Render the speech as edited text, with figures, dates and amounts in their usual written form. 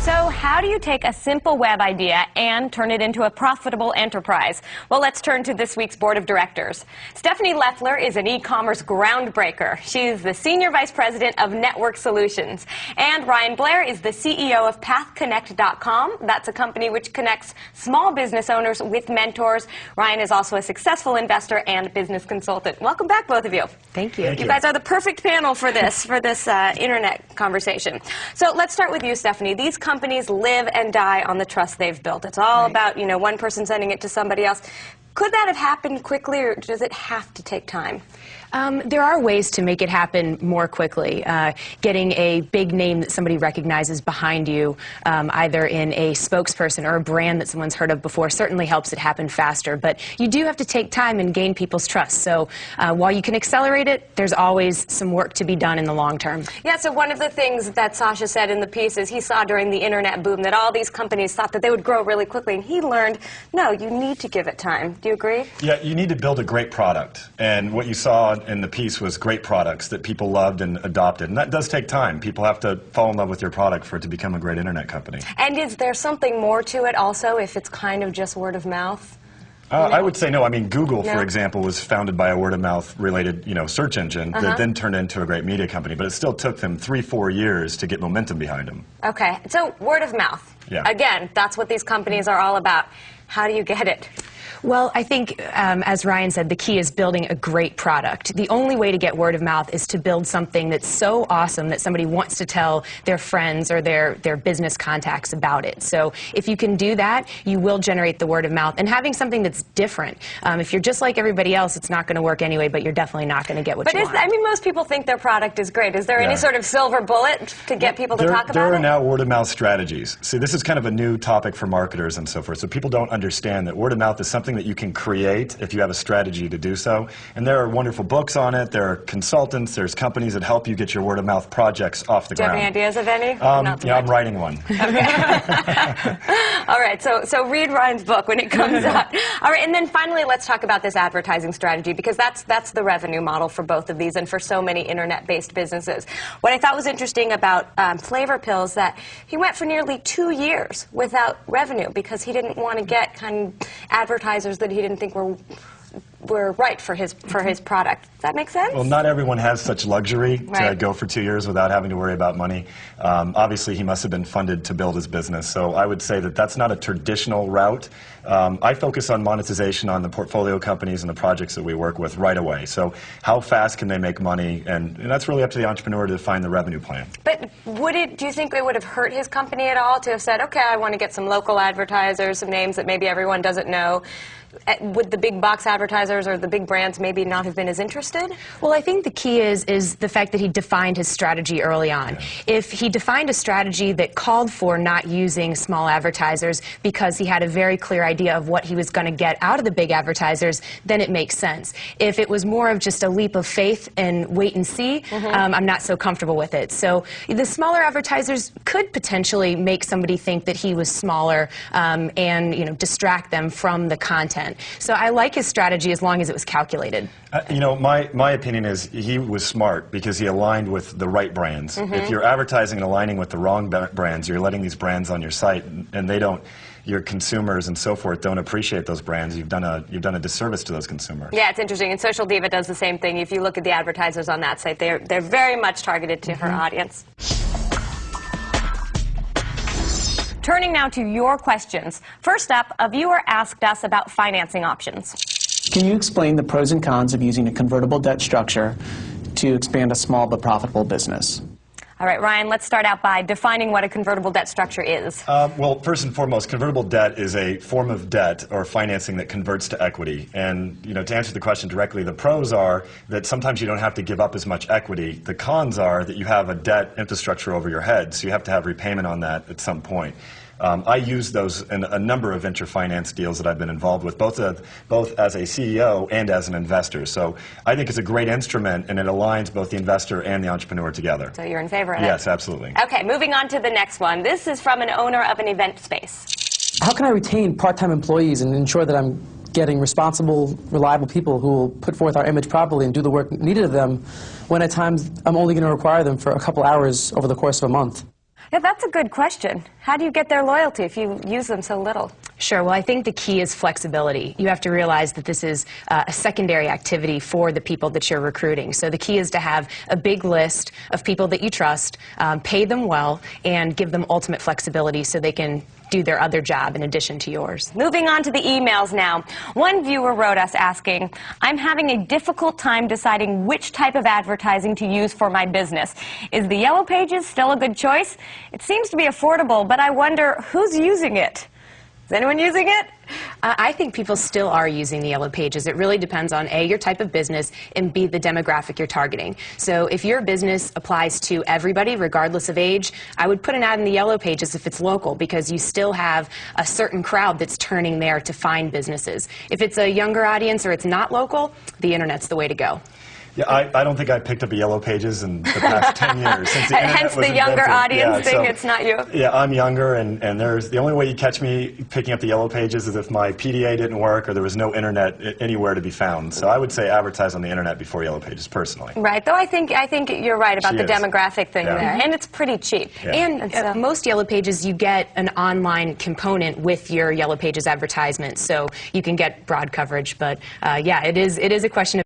So how do you take a simple web idea and turn it into a profitable enterprise? Well, let's turn to this week's board of directors. Stephanie Leffler is an e-commerce groundbreaker. She's the Senior Vice President of Network Solutions. And Ryan Blair is the CEO of PathConnect.com. That's a company which connects small business owners with mentors. Ryan is also a successful investor and business consultant. Welcome back, both of you. Thank you. You guys are the perfect panel for this internet conversation. So let's start with you, Stephanie. These companies live and die on the trust they've built. It's all about, one person sending it to somebody else. Could that have happened quickly, or does it have to take time? There are ways to make it happen more quickly. Getting a big name that somebody recognizes behind you, either in a spokesperson or a brand that someone's heard of before, certainly helps it happen faster. But you do have to take time and gain people's trust. So while you can accelerate it, there's always some work to be done in the long term. Yeah, so one of the things that Sasha said in the piece is he saw during the internet boom that all these companies thought that they would grow really quickly, and he learned, no, you need to give it time. Do you agree? Yeah, you need to build a great product. And what you saw in the piece was great products that people loved and adopted. And that does take time. People have to fall in love with your product for it to become a great internet company. And is there something more to it also, if it's kind of just word of mouth? I would say no. I mean, Google, for example, was founded by a word-of-mouth related, search engine that then turned into a great media company. But it still took them 3-4 years to get momentum behind them. Okay, so word of mouth. Yeah. Again, that's what these companies are all about. How do you get it? Well, I think, as Ryan said, the key is building a great product. The only way to get word of mouth is to build something that's so awesome that somebody wants to tell their friends or their business contacts about it. So if you can do that, you will generate the word of mouth. And having something that's different. If you're just like everybody else, it's not going to work anyway, but you're definitely not going to get what you want. I mean, most people think their product is great. Is there any sort of silver bullet to get people to talk about it? There are now word-of-mouth strategies. See, this is kind of a new topic for marketers and so forth. So people don't understand that word-of-mouth is something that you can create if you have a strategy to do so. And there are wonderful books on it. There are consultants. There's companies that help you get your word-of-mouth projects off the ground. Do you have any ideas of any? Yeah, I'm writing one. All right, so read Ryan's book when it comes out. All right, and then finally, let's talk about this advertising strategy, because that's the revenue model for both of these and for so many internet-based businesses. What I thought was interesting about Flavor Pills, that he went for nearly 2 years without revenue because he didn't want to get kind of advertisers that he didn't think were right for his product. Does that make sense? Well, not everyone has such luxury to go for 2 years without having to worry about money. Obviously, he must have been funded to build his business, so I would say that that's not a traditional route. I focus on monetization on the portfolio companies and the projects that we work with right away. So how fast can they make money? And that's really up to the entrepreneur to define the revenue plan. But do you think it would have hurt his company at all to have said, okay, I want to get some local advertisers, some names that maybe everyone doesn't know? Would the big box advertisers or the big brands maybe not have been as interested? Well, I think the key is the fact that he defined his strategy early on. Yeah. If he defined a strategy that called for not using small advertisers because he had a very clear idea of what he was going to get out of the big advertisers, then it makes sense. If it was more of just a leap of faith and wait and see, I'm not so comfortable with it. So the smaller advertisers could potentially make somebody think that he was smaller and distract them from the content. So I like his strategy as long as it was calculated. My opinion is he was smart because he aligned with the right brands. If you're advertising and aligning with the wrong brands, you're letting these brands on your site, and your consumers and so forth don't appreciate those brands. You've done a disservice to those consumers. Yeah, it's interesting. And Social Diva does the same thing. If you look at the advertisers on that site, they're very much targeted to her audience. Turning now to your questions. First up, a viewer asked us about financing options. Can you explain the pros and cons of using a convertible debt structure to expand a small but profitable business? All right, Ryan, let's start out by defining what a convertible debt structure is. Well, first and foremost, convertible debt is a form of debt or financing that converts to equity. And, to answer the question directly, the pros are that sometimes you don't have to give up as much equity. The cons are that you have a debt infrastructure over your head, so you have to have repayment on that at some point. I use those in a number of venture finance deals that I've been involved with, both as a CEO and as an investor. So I think it's a great instrument, and it aligns both the investor and the entrepreneur together. So you're in favor of it? Yes, absolutely. Okay, moving on to the next one. This is from an owner of an event space. How can I retain part-time employees and ensure that I'm getting responsible, reliable people who will put forth our image properly and do the work needed of them when at times I'm only going to require them for a couple hours over the course of a month? Yeah, that's a good question. How do you get their loyalty if you use them so little? Sure. Well, I think the key is flexibility. You have to realize that this is a secondary activity for the people that you're recruiting. So the key is to have a big list of people that you trust, pay them well, and give them ultimate flexibility so they can do their other job in addition to yours. Moving on to the emails now. One viewer wrote us asking, I'm having a difficult time deciding which type of advertising to use for my business. Is the Yellow Pages still a good choice? It seems to be affordable, but I wonder who's using it. Is anyone using it? I think people still are using the Yellow Pages. It really depends on A, your type of business, and B, the demographic you're targeting. So if your business applies to everybody, regardless of age, I would put an ad in the Yellow Pages if it's local, because you still have a certain crowd that's turning there to find businesses. If it's a younger audience or it's not local, the internet's the way to go. Yeah, I don't think I picked up a Yellow Pages in the past 10 years. Since the internet Hence was the younger invented. audience thing, it's not you. Yeah, I'm younger, and there's the only way you catch me picking up the Yellow Pages is if my PDA didn't work or there was no internet anywhere to be found. So I would say advertise on the internet before Yellow Pages, personally. Right, though I think you're right about the demographic thing there, and it's pretty cheap. Yeah. And most Yellow Pages, you get an online component with your Yellow Pages advertisement, so you can get broad coverage. But yeah, it is a question of